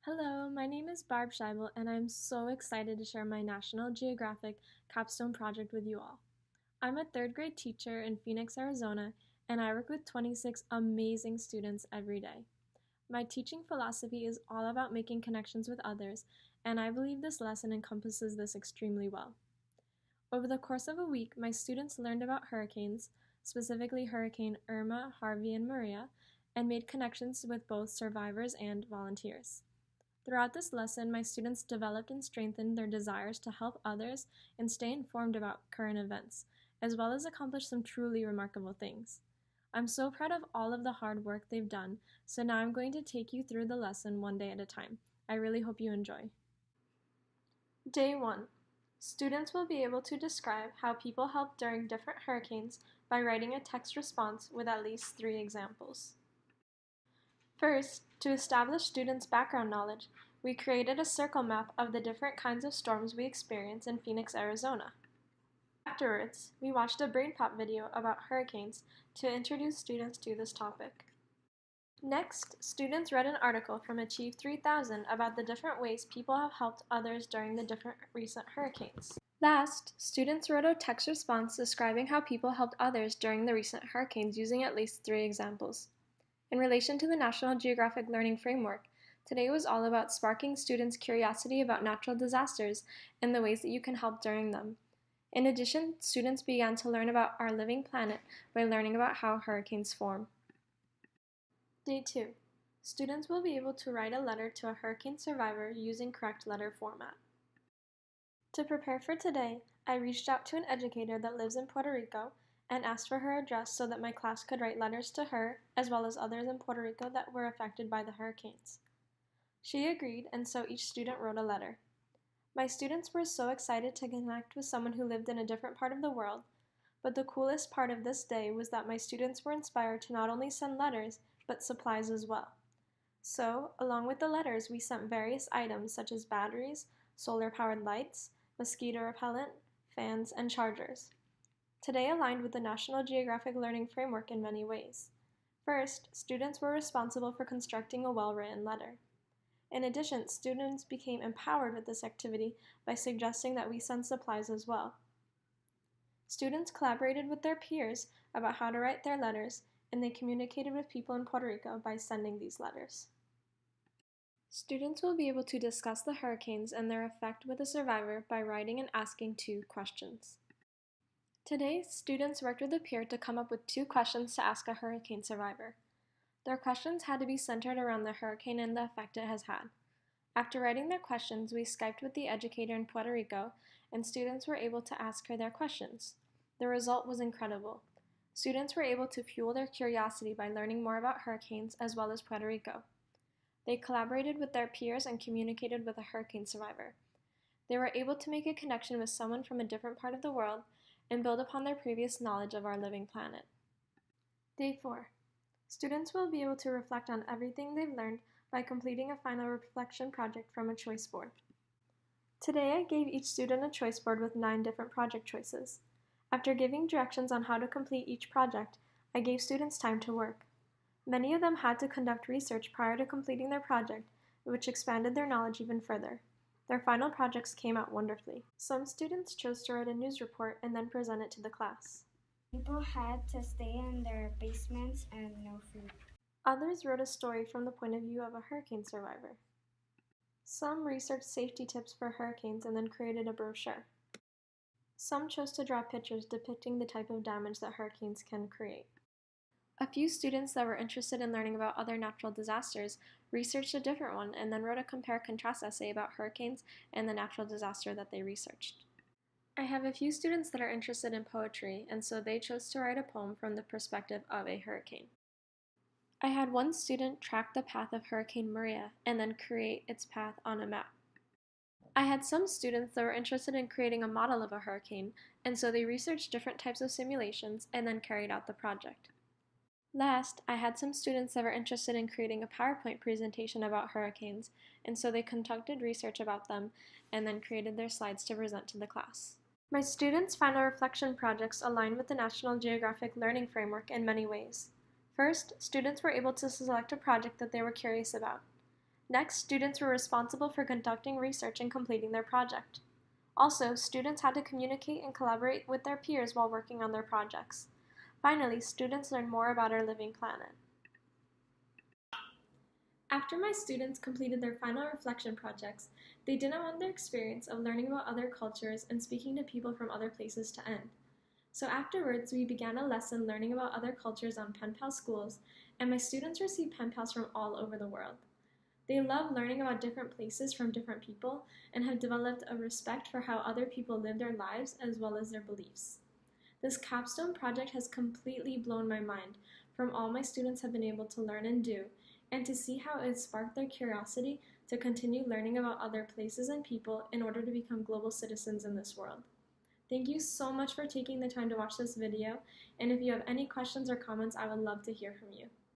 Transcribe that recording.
Hello, my name is Barb Scheibel, and I'm so excited to share my National Geographic capstone project with you all. I'm a third grade teacher in Phoenix, Arizona, and I work with 26 amazing students every day. My teaching philosophy is all about making connections with others, and I believe this lesson encompasses this extremely well. Over the course of a week, my students learned about hurricanes, specifically Hurricane Irma, Harvey, and Maria, and made connections with both survivors and volunteers. Throughout this lesson, my students developed and strengthened their desires to help others and stay informed about current events, as well as accomplish some truly remarkable things. I'm so proud of all of the hard work they've done, so now I'm going to take you through the lesson one day at a time. I really hope you enjoy. Day 1. Students will be able to describe how people helped during different hurricanes by writing a text response with at least 3 examples. First, to establish students' background knowledge, we created a circle map of the different kinds of storms we experience in Phoenix, Arizona. Afterwards, we watched a BrainPop video about hurricanes to introduce students to this topic. Next, students read an article from Achieve 3000 about the different ways people have helped others during the different recent hurricanes. Last, students wrote a text response describing how people helped others during the recent hurricanes using at least 3 examples. In relation to the National Geographic Learning Framework, today was all about sparking students' curiosity about natural disasters and the ways that you can help during them. In addition, students began to learn about our living planet by learning about how hurricanes form. Day 2. Students will be able to write a letter to a hurricane survivor using correct letter format. To prepare for today, I reached out to an educator that lives in Puerto Rico and asked for her address so that my class could write letters to her as well as others in Puerto Rico that were affected by the hurricanes. She agreed, and so each student wrote a letter. My students were so excited to connect with someone who lived in a different part of the world, but the coolest part of this day was that my students were inspired to not only send letters, but supplies as well. So, along with the letters, we sent various items such as batteries, solar-powered lights, mosquito repellent, fans, and chargers. Today aligned with the National Geographic Learning Framework in many ways. First, students were responsible for constructing a well-written letter. In addition, students became empowered with this activity by suggesting that we send supplies as well. Students collaborated with their peers about how to write their letters, and they communicated with people in Puerto Rico by sending these letters. Students will be able to discuss the hurricanes and their effect with a survivor by writing and asking 2 questions. Today, students worked with a peer to come up with 2 questions to ask a hurricane survivor. Their questions had to be centered around the hurricane and the effect it has had. After writing their questions, we Skyped with the educator in Puerto Rico, and students were able to ask her their questions. The result was incredible. Students were able to fuel their curiosity by learning more about hurricanes as well as Puerto Rico. They collaborated with their peers and communicated with a hurricane survivor. They were able to make a connection with someone from a different part of the world and build upon their previous knowledge of our living planet. Day 4. Students will be able to reflect on everything they've learned by completing a final reflection project from a choice board. Today I gave each student a choice board with 9 different project choices. After giving directions on how to complete each project, I gave students time to work. Many of them had to conduct research prior to completing their project, which expanded their knowledge even further. Their final projects came out wonderfully. Some students chose to write a news report and then present it to the class. People had to stay in their basements and no food. Others wrote a story from the point of view of a hurricane survivor. Some researched safety tips for hurricanes and then created a brochure. Some chose to draw pictures depicting the type of damage that hurricanes can create. A few students that were interested in learning about other natural disasters researched a different one and then wrote a compare-contrast essay about hurricanes and the natural disaster that they researched. I have a few students that are interested in poetry, and so they chose to write a poem from the perspective of a hurricane. I had one student track the path of Hurricane Maria and then create its path on a map. I had some students that were interested in creating a model of a hurricane, and so they researched different types of simulations and then carried out the project. Last, I had some students that were interested in creating a PowerPoint presentation about hurricanes, and so they conducted research about them and then created their slides to present to the class. My students' final reflection projects align with the National Geographic Learning Framework in many ways. First, students were able to select a project that they were curious about. Next, students were responsible for conducting research and completing their project. Also, students had to communicate and collaborate with their peers while working on their projects. Finally, students learned more about our living planet. After my students completed their final reflection projects, they didn't want their experience of learning about other cultures and speaking to people from other places to end. So afterwards, we began a lesson learning about other cultures on pen pal schools, and my students received pen pals from all over the world. They love learning about different places from different people and have developed a respect for how other people live their lives as well as their beliefs. This capstone project has completely blown my mind from all my students have been able to learn and do, and to see how it sparked their curiosity to continue learning about other places and people in order to become global citizens in this world. Thank you so much for taking the time to watch this video, and if you have any questions or comments, I would love to hear from you.